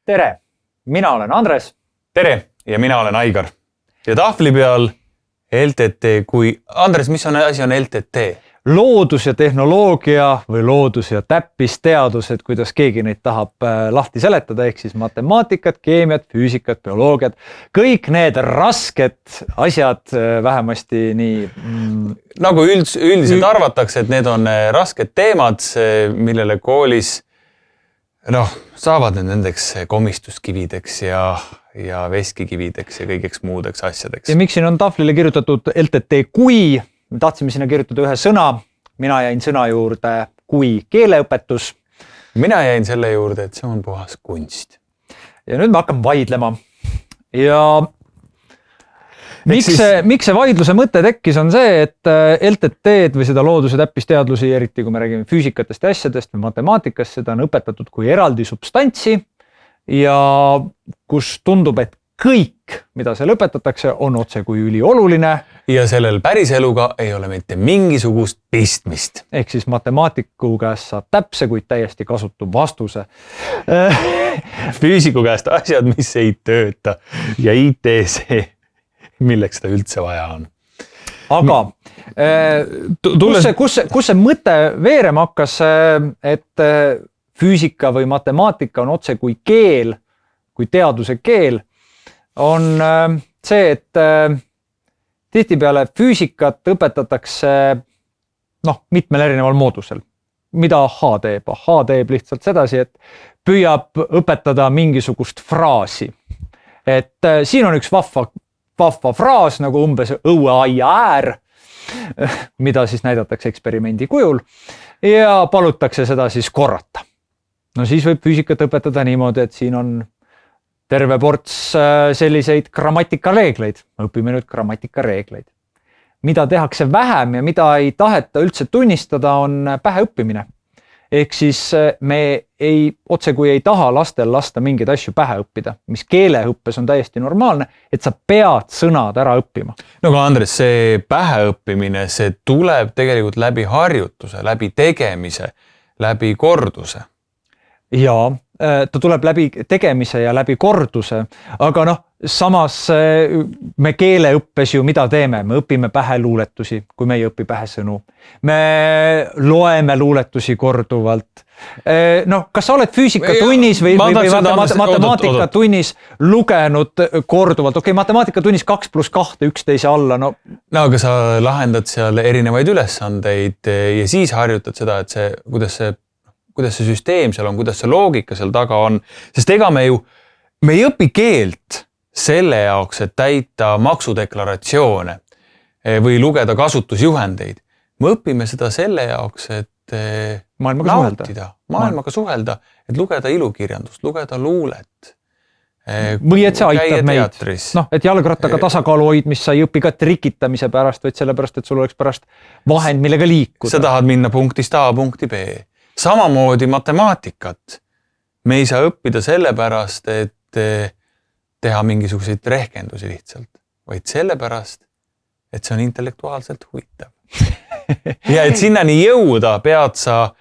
Tere! Mina olen Andres. Tere! Ja mina olen Aigar. Ja tahvli peal LTT kui... Andres, mis asi on LTT? Loodus ja tehnoloogia või loodus ja täppisteadused, kuidas keegi neid tahab lahti seletada, ehk siis matemaatikat, keemiat, füüsikat, bioloogiat. Kõik need rasked asjad vähemasti nii... Nagu üldiselt arvatakse, et need on rasked teemad, millele koolis saavad nendeks komistuskivideks ja veskikivideks ja kõigeks muudeks asjadeks. Ja miks siin on tahvlile kirjutatud LTT kui... Tahtsime sinna kirjutada ühe sõna. Mina jäin sõna juurde kui keeleõpetus. Mina jäin selle juurde, et see on puhas kunst. Ja nüüd me hakkame vaidlema. Ja miks see vaidluse mõte tekkis on see, et LTT-d või seda looduse täppisteadlusi, eriti kui me räägime füüsikatest ja asjadest või matemaatikast, seda on õpetatud kui eraldi substantsi ja kus tundub, et kõik, mida seal õpetatakse, on otse kui ülioluline. Ja sellel päris eluga ei ole mitte mingisugust pistmist. Ehk siis matemaatiku käest saab täpse, kuid täiesti kasutu vastuse. Füüsiku käest asjad, mis ei tööta ja IT-see, milleks seda üldse vaja on. Aga kus see mõte veerema hakkas, et füüsika või matemaatika on otse kui keel, kui teaduse keel, on see, et tihtipeale füüsikat õpetatakse mitmel erineval moodusel. Mida H teeb? H teeb lihtsalt sedasi, et püüab õpetada mingisugust fraasi. Et siin on üks vahva fraas, nagu umbes õueaia äär, mida siis näidatakse eksperimendi kujul ja palutakse seda siis korrata. No siis võib füüsikat õpetada niimoodi, et siin on terve ports selliseid grammatikareegleid. Õpime nüüd grammatikareegleid. Mida tehakse vähem ja mida ei taheta üldse tunnistada, on päheõppimine. Ehk siis me otse kui ei taha lastel lasta mingeid asju pähe õppida, mis keeleõppes on täiesti normaalne, et sa pead sõnad ära õppima. No aga Andres, see päheõppimine, see tuleb tegelikult läbi harjutuse, läbi tegemise, läbi korduse. Jaa, ta tuleb läbi tegemise ja läbi korduse, aga samas me keeleõppes ju mida teeme? Me õpime pähe luuletusi, kui me ei õpi pähe sõnu. Me loeme luuletusi korduvalt. Kas sa oled füüsikatunnis või matemaatikatunnis lugenud korduvalt? Okei, matemaatikatunnis 2 + 2, 11 alla. No aga sa lahendad seal erinevaid ülesandeid ja siis harjutad seda, et kuidas see süsteem seal on, kuidas see loogika seal taga on. Sest ega me ei õpi keelt selle jaoks, et täita maksudeklaratsioone või lugeda kasutusjuhendeid. Me õpime seda selle jaoks, et maailmaga suhelda, et lugeda ilukirjandust, lugeda luulet. Või et see aitab meid. Et jalgrattaga tasakaalu hoidmist sa ei õpi ka trikitamise pärast, vaid sellepärast, et sul oleks pärast vahend, millega liikuda. Sa tahad minna punktist A punkti B. Samamoodi matemaatikat. Me ei saa õppida sellepärast, et teha mingisuguseid rehkendusi lihtsalt, vaid sellepärast, et see on intellektuaalselt huvitav. Ja et sinnani jõuda, pead sa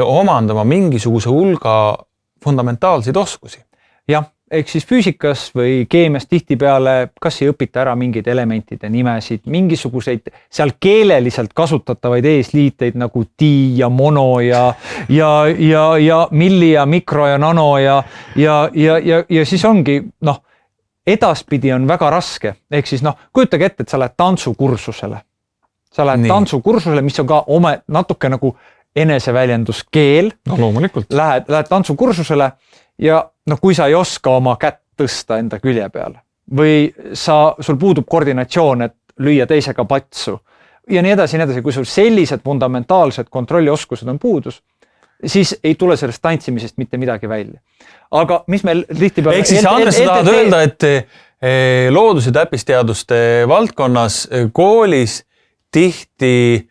omandama mingisuguse hulga fundamentaalseid oskusi. Jah, ehk siis füüsikas või keemias tihtipeale kas ei õpita ära mingeid elementide nimesid, mingisuguseid seal keeleliselt kasutatavaid eesliiteid nagu di ja mono ja milli ja mikro ja nano ja siis ongi, edaspidi on väga raske. Ehk siis kujutage ette, et sa lähed tantsukursusele. Sa lähed tantsukursusele, mis on ka natuke nagu eneseväljenduskeel. No loomulikult. Lähed tantsukursusele ja kui sa ei oska oma kätt tõsta enda külje peale või sul puudub koordinatsioon, et lüüa teisega patsu ja nii edasi, kui sul sellised fundamentaalsed kontrollioskused on puudus, siis ei tule sellest tantsimisest mitte midagi välja. Aga mis meil tihtipeale... Ehk siis Andres, sa tahad öelda, et loodus- ja täppisteaduste valdkonnas koolis tihti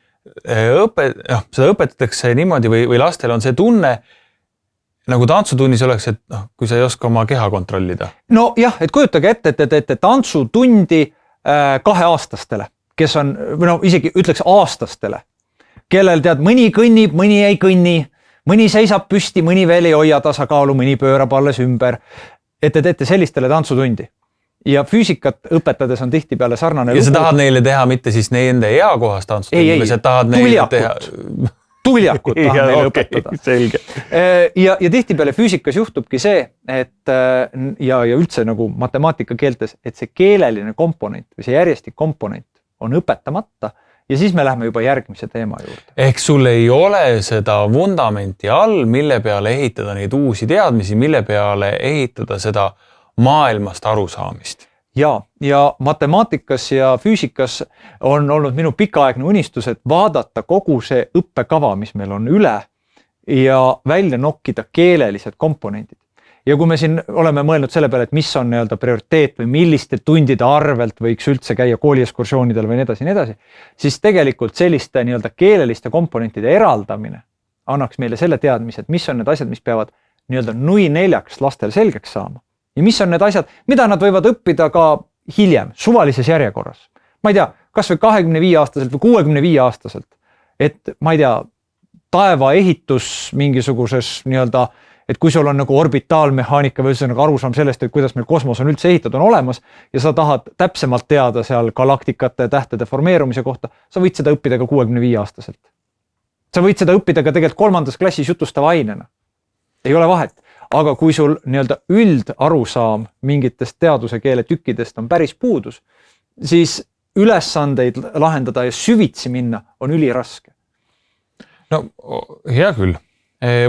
seda õpetatakse niimoodi või lastel on see tunne, nagu tantsutunnis oleks, et kui sa ei oska oma keha kontrollida. No jah, et kujutage ette, et tantsutundi 2-aastastele, kes on, isegi ütleks aastastele, kellel mõni kõnnib, mõni ei kõnni, mõni seisab püsti, mõni veel ei hoia tasakaalu, mõni pöörab alles ümber. et te teete sellistele tantsutundi. Ja füüsikat õpetades on tihtipeale sarnane ja sa tahad neile teha mitte siis nende eakohast tantsutundi, või sa tahad neile teha... Tuljakut tahad neile õpetada. Selge. Ja tihtipeale füüsikas juhtubki see, et ja üldse nagu matemaatika keeltes, et see keeleline komponent või see järjestik komponent on õpetamata ja siis me lähme juba järgmise teema juurde. Ehk sul ei ole seda vundamenti all, mille peale ehitada neid uusi teadmisi, mille peale ehitada seda maailmast arusaamist. Ja matemaatikas ja füüsikas on olnud minu pikaaegne unistus, et vaadata kogu see õppekava, mis meil on üle ja välja nokkida keelelised komponendid. Ja kui me siin oleme mõelnud selle peale, et mis on nii-öelda prioriteet või milliste tundide arvelt võiks üldse käia kooliekskursioonidel või nii edasi, siis tegelikult selliste nii-öelda keeleliste komponentide eraldamine annaks meile selle teadmise, et mis on need asjad, mis peavad nii-öelda nui neljaks lastel selgeks saama. Ja mis on need asjad, mida nad võivad õppida ka hiljem, suvalises järjekorras. Ma ei tea, kas või 25-aastaselt või 65-aastaselt. Et ma ei tea, taeva ehitus mingisuguses nii-öelda, et kui sul on nagu orbitaalmehaanika või nagu arusaam sellest, et kuidas meil kosmos on üldse ehitatud, on olemas ja sa tahad täpsemalt teada seal galaktikate ja tähtede formeerumise kohta, sa võid seda õppida ka 65-aastaselt. Sa võid seda õppida ka tegelikult 3. klassis jutustava ainena. Ei ole vahet. Aga kui sul nii-öelda üldarusaam mingitest teaduse keele tükkidest on päris puudus, siis ülesandeid lahendada ja süvitsi minna on üliraske. No hea küll.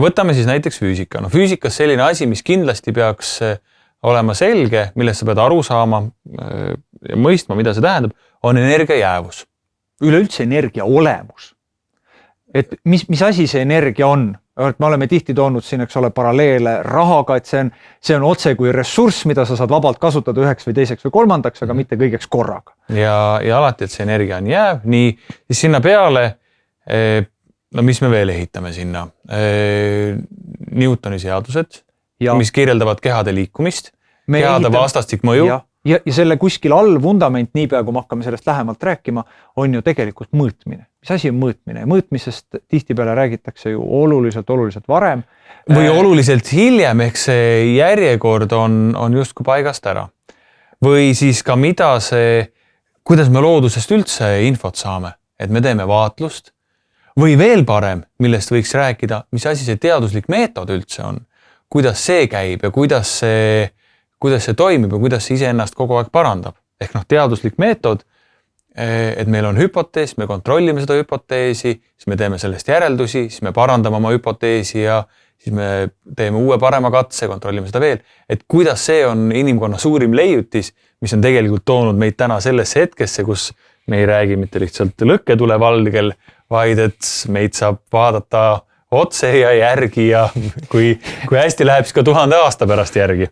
Võtame siis näiteks füüsika. No füüsikas selline asi, mis kindlasti peaks olema selge, millest sa pead aru saama ja mõistma, mida see tähendab, on energia jäävus. Üleüldse energia olemus. Et mis asi see energia on? Me oleme tihti toonud siin, eks ole, paralleele rahaga, et see on otse kui ressurss, mida sa saad vabalt kasutada üheks või teiseks või kolmandaks, aga mitte kõigeks korraga. Ja alati, et see energia on jääv, nii, siis sinna peale, no mis me veel ehitame sinna? Newtoni seadused, mis kirjeldavad kehade liikumist, kehade vastastik mõju. Ja selle kuskil all vundament, niipea kui me hakkame sellest lähemalt rääkima, on ju tegelikult mõõtmine. Mis asi on mõõtmine? Mõõtmisest tihtipeale räägitakse ju oluliselt varem. Või oluliselt hiljem, ehk see järjekord on justkui paigast ära. Või siis ka kuidas me loodusest üldse infot saame, et me teeme vaatlust. Või veel parem, millest võiks rääkida, mis asi see teaduslik meetod üldse on, kuidas see käib ja kuidas see toimib ja kuidas see iseennast kogu aeg parandab. Ehk teaduslik meetod, et meil on hüpotees, me kontrollime seda hüpoteesi, siis me teeme sellest järeldusi, siis me parandame oma hüpoteesi ja siis me teeme uue parema katse, kontrollime seda veel. Et kuidas see on inimkonna suurim leiutis, mis on tegelikult toonud meid täna sellesse hetkesse, kus me ei räägi mitte lihtsalt lõkketule valgel, vaid et meid saab vaadata otse ja järgi ja kui hästi läheb, siis ka 1000 aasta pärast järgi.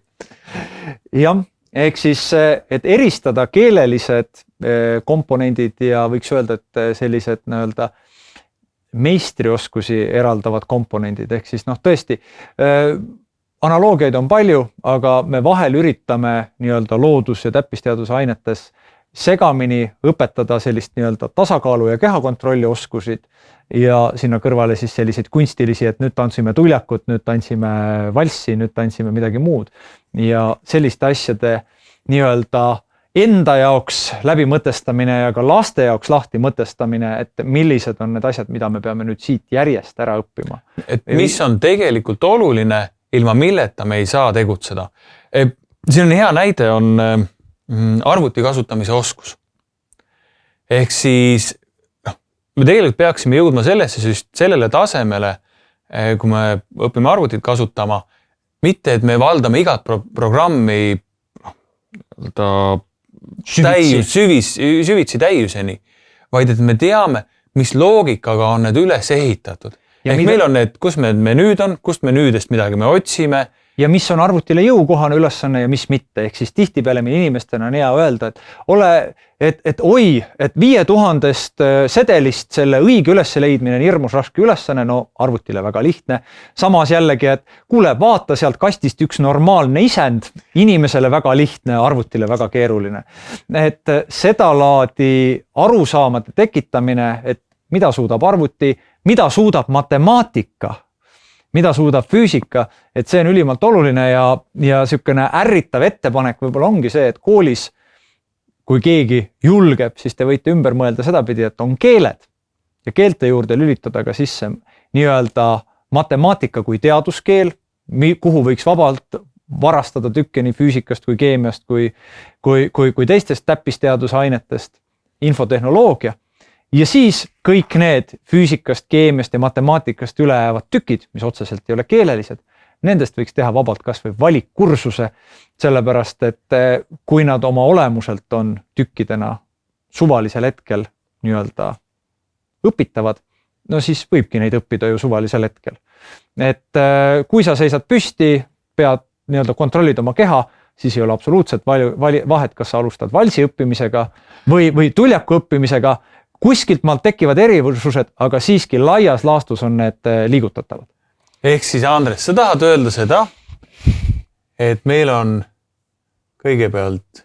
Jah, ehk siis, et eristada keelelised komponendid ja võiks öelda, et sellised nii-öelda meistrioskusi eraldavad komponendid, ehk siis tõesti, analoogiaid on palju, aga me vahel üritame nii-öelda loodus- ja täppisteaduse ainetes segamini õpetada sellist nii-öelda tasakaalu ja kehakontrolli oskusid ja sinna kõrvale siis selliseid kunstilisi, et nüüd tantsime tuljakut, nüüd tantsime valssi, nüüd tantsime midagi muud. Ja selliste asjade nii-öelda enda jaoks läbi mõtestamine ja ka laste jaoks lahti mõtestamine, et millised on need asjad, mida me peame nüüd siit järjest ära õppima. Et mis on tegelikult oluline, ilma milleta me ei saa tegutseda. Siin on hea näide, on arvuti kasutamise oskus. Ehk siis me tegelikult peaksime jõudma sellele tasemele, kui me õpime arvutit kasutama, mitte et me valdame igat programmi süvitsi täiuseni, vaid et me teame, mis loogikaga on need üles ehitatud. Ehk meil on need, kus menüüd on, kust menüüdest midagi me otsime. Ja mis on arvutile jõukohane ülesanne ja mis mitte. Ehk siis tihtipeale meil inimestena on hea öelda, et 5000 sedelist selle õige üles leidmine on hirmus raske ülesanne, no arvutile väga lihtne. Samas jällegi, et kuule, vaata sealt kastist üks normaalne isend, inimesele väga lihtne, arvutile väga keeruline. Et seda laadi arusaamade tekitamine, et mida suudab arvuti, mida suudab matemaatika, mida suudab füüsika, et see on ülimalt oluline ja sükene ärritav ettepanek võib-olla ongi see, et koolis, kui keegi julgeb, siis te võite ümber mõelda sedapidi, et on keeled ja keelte juurde lülitada ka sisse nii-öelda matemaatika kui teaduskeel, kuhu võiks vabalt varastada tükke nii füüsikast kui keemiast kui teistest täppisteaduse ainetest, infotehnoloogia. Ja siis kõik need füüsikast, keemiast ja matemaatikast üle jäävad tükid, mis otseselt ei ole keelelised, nendest võiks teha vabalt kas või valikkursuse, sellepärast et kui nad oma olemuselt on tükkidena suvalisel hetkel nii-öelda õpitavad, no siis võibki neid õppida ju suvalisel hetkel. Et kui sa seisad püsti, pead nii-öelda kontrollid oma keha, siis ei ole absoluutselt vahet, kas sa alustad valsi õppimisega või tuljaku õppimisega. Kuskilt maalt tekivad erivusused, aga siiski laias laastus on need liigutatavad. Ehk siis, Andres, sa tahad öelda seda, et meil on kõigepealt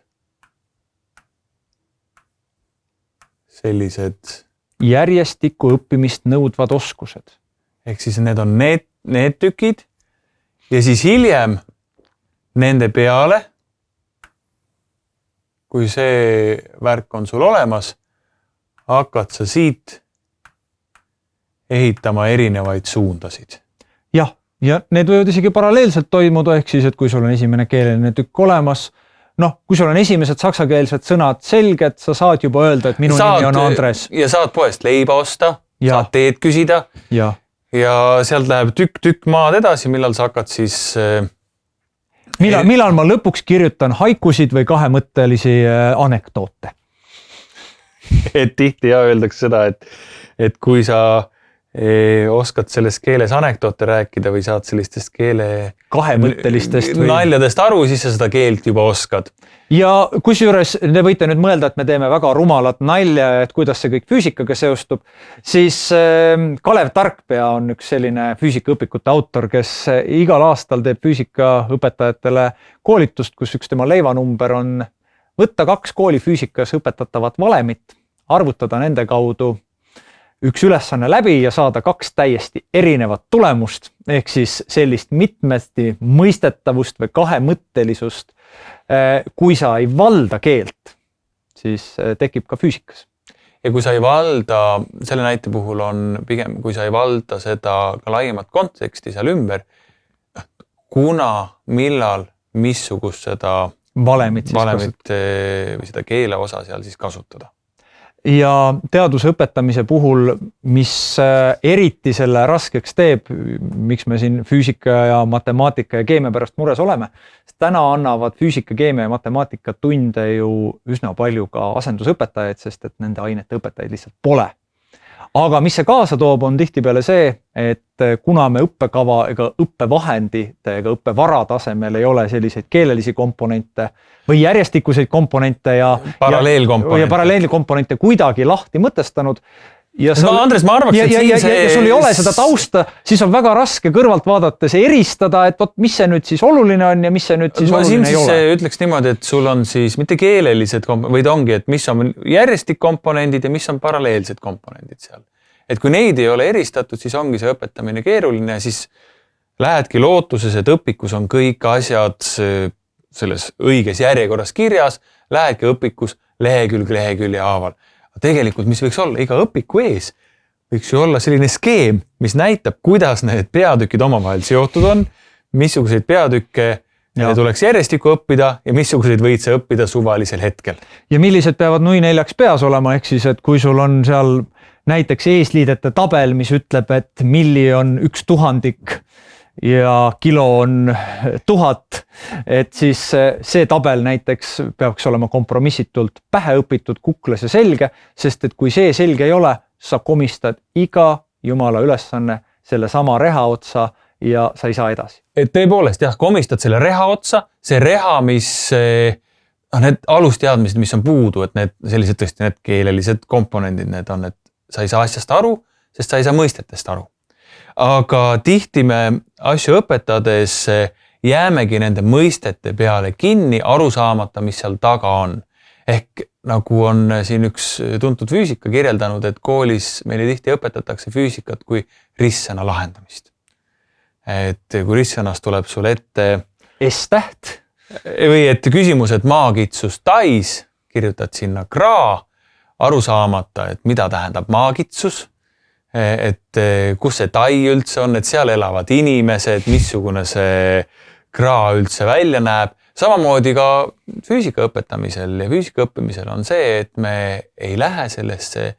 sellised järjestikku õppimist nõudvad oskused. Ehk siis need on need tükid ja siis hiljem nende peale, kui see värk on sul olemas, hakkad sa siit ehitama erinevaid suundasid. Jah, ja need võivad isegi paralleelselt toimuda, ehk siis, et kui sul on esimene keeleline tükk olemas, kui sul on esimesed saksakeelsed sõnad selged, sa saad juba öelda, et minu nimi on Andres. Ja saad poest leiba osta, saad teed küsida ja sealt läheb tükk maad edasi, millal sa hakkad siis... Millal ma lõpuks kirjutan haikusid või kahemõttelisi anekdoote? Et tihti öeldakse seda, et kui sa oskad selles keeles anekdoote rääkida või saad sellistest keele kahemõttelistest naljadest aru, siis sa seda keelt juba oskad. Ja kusjuures te võite nüüd mõelda, et me teeme väga rumalat nalja, et kuidas see kõik füüsikaga seostub, siis Kalev Tarkpea on üks selline füüsikaõpikute autor, kes igal aastal teeb füüsikaõpetajatele koolitust, kus üks tema leivanumber on võtta 2 kooli füüsikas õpetatavat valemit, arvutada nende kaudu üks ülesanne läbi ja saada 2 täiesti erinevat tulemust, ehk siis sellist mitmesti mõistetavust või kahemõttelisust. Kui sa ei valda keelt, siis tekib ka füüsikas. Ja kui sa ei valda, selle näite puhul on pigem, kui sa ei valda seda ka laiemat konteksti seal ümber, kuna, millal, missugust seda valemit või seda keele osa seal siis kasutada. Ja teaduse õpetamise puhul, mis eriti selle raskeks teeb, miks me siin füüsika ja matemaatika ja keemia pärast mures oleme, sest täna annavad füüsika, keemia ja matemaatika tunde ju üsna palju ka asendusõpetajaid, sest et nende ainete õpetajaid lihtsalt pole. Aga mis see kaasa toob, on tihtipeale see, et kuna me õppekava ega õppevahendite ega õppevara tasemel ei ole selliseid keelelisi komponente või järjestikuseid komponente ja paralleelkomponente kuidagi lahti mõtestanud. Ja Andres, ma arvaks, et sul ei ole seda tausta, siis on väga raske kõrvalt vaadates eristada, et mis see nüüd siis oluline on ja mis see nüüd siis oluline ei ole. Ütleks niimoodi, et sul on siis mitte keelelised komponendid, vaid ongi, et mis on järjestikkomponendid ja mis on paralleelsed komponendid seal. Et kui neid ei ole eristatud, siis ongi see õpetamine keeruline ja siis lähedki lootuses, et õpikus on kõik asjad selles õiges järjekorras kirjas, lähedki õpikus lehekülje haaval. Tegelikult, mis võiks olla iga õpiku ees, võiks ju olla selline skeem, mis näitab, kuidas need peatükid omavahel seotud on, missuguseid peatükke tuleks järjestikku õppida ja missuguseid võid sa õppida suvalisel hetkel. Ja millised peavad nui 4 peas olema, ehk siis, et kui sul on seal näiteks eesliidete tabel, mis ütleb, et milli on 1000 ja kilo on 1000, et siis see tabel näiteks peaks olema kompromissitult pähe õpitud, kuklas ja selge, sest et kui see selge ei ole, sa komistad iga jumala ülesanne selle sama reha otsa ja sa ei saa edasi. Et tõepoolest, jah, komistad selle reha otsa, see reha, mis need alusteadmised, mis on puudu, et need sellised tõesti need keelelised komponendid, need on, et sa ei saa asjast aru, sest sa ei saa mõistetest aru. Aga tihti me asju õpetades jäämegi nende mõistete peale kinni, aru saamata, mis seal taga on. Ehk nagu on siin üks tuntud füüsika kirjeldanud, et koolis meile tihti õpetatakse füüsikat kui ristsõna lahendamist. et kui ristsõnas tuleb sul ette S-täht või et küsimus, et maagitsus tais, kirjutad sinna kraa, aru saamata, et mida tähendab maagitsus, et kus see tai üldse on, et seal elavad inimesed, missugune see kraa üldse välja näeb. Samamoodi ka füüsika õpetamisel ja füüsika õppimisel on see, et me ei lähe sellesse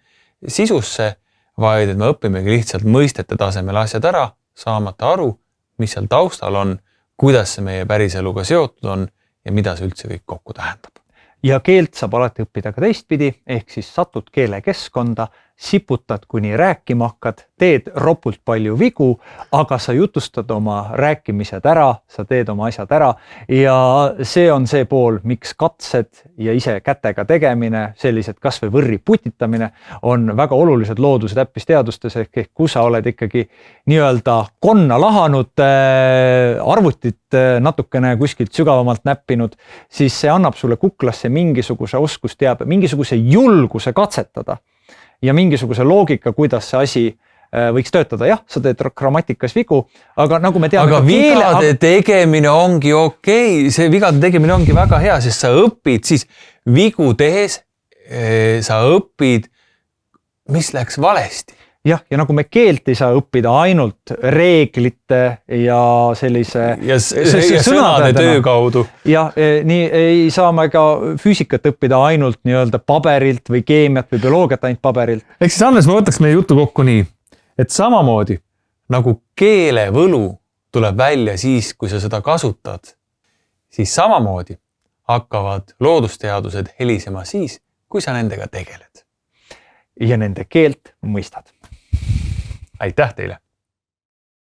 sisusse, vaid et me õpimegi lihtsalt mõistete tasemel asjad ära, saamata aru, mis seal taustal on, kuidas see meie päriseluga seotud on ja mida see üldse kõik kokku tähendab. Ja keelt saab alati õppida ka teistpidi, ehk siis satud keelekeskkonda, siputad kuni rääkima hakkad, teed ropult palju vigu, aga sa jutustad oma rääkimised ära, sa teed oma asjad ära ja see on see pool, miks katsed ja ise kätega tegemine, sellised kas või võrri putitamine on väga olulised looduse täppisteadustes, ehk kui sa oled ikkagi nii-öelda konna lahanud, arvutit natukene kuskilt sügavamalt näppinud, siis see annab sulle kuklasse mingisuguse oskusteabe, mingisuguse julguse katsetada ja mingisuguse loogika, kuidas see asi võiks töötada. Jah, sa teed grammatikas vigu, aga nagu me teame... Aga vigade tegemine ongi okei. See vigade tegemine ongi väga hea, sest sa õpid siis vigu tehes, sa õpid, mis läks valesti. Jah, ja nagu me keelt ei saa õppida ainult reeglite ja sellise ja sõnade töö kaudu. Ja nii ei saa me ka füüsikat õppida ainult nii-öelda paberilt või keemiat või bioloogiat ainult paberilt. Ehk siis Hannes, ma võtaks meie jutu kokku nii, et samamoodi nagu keelevõlu tuleb välja siis, kui sa seda kasutad, siis samamoodi hakkavad loodusteadused helisema siis, kui sa nendega tegeled. Ja nende keelt mõistad. Aitäh teile!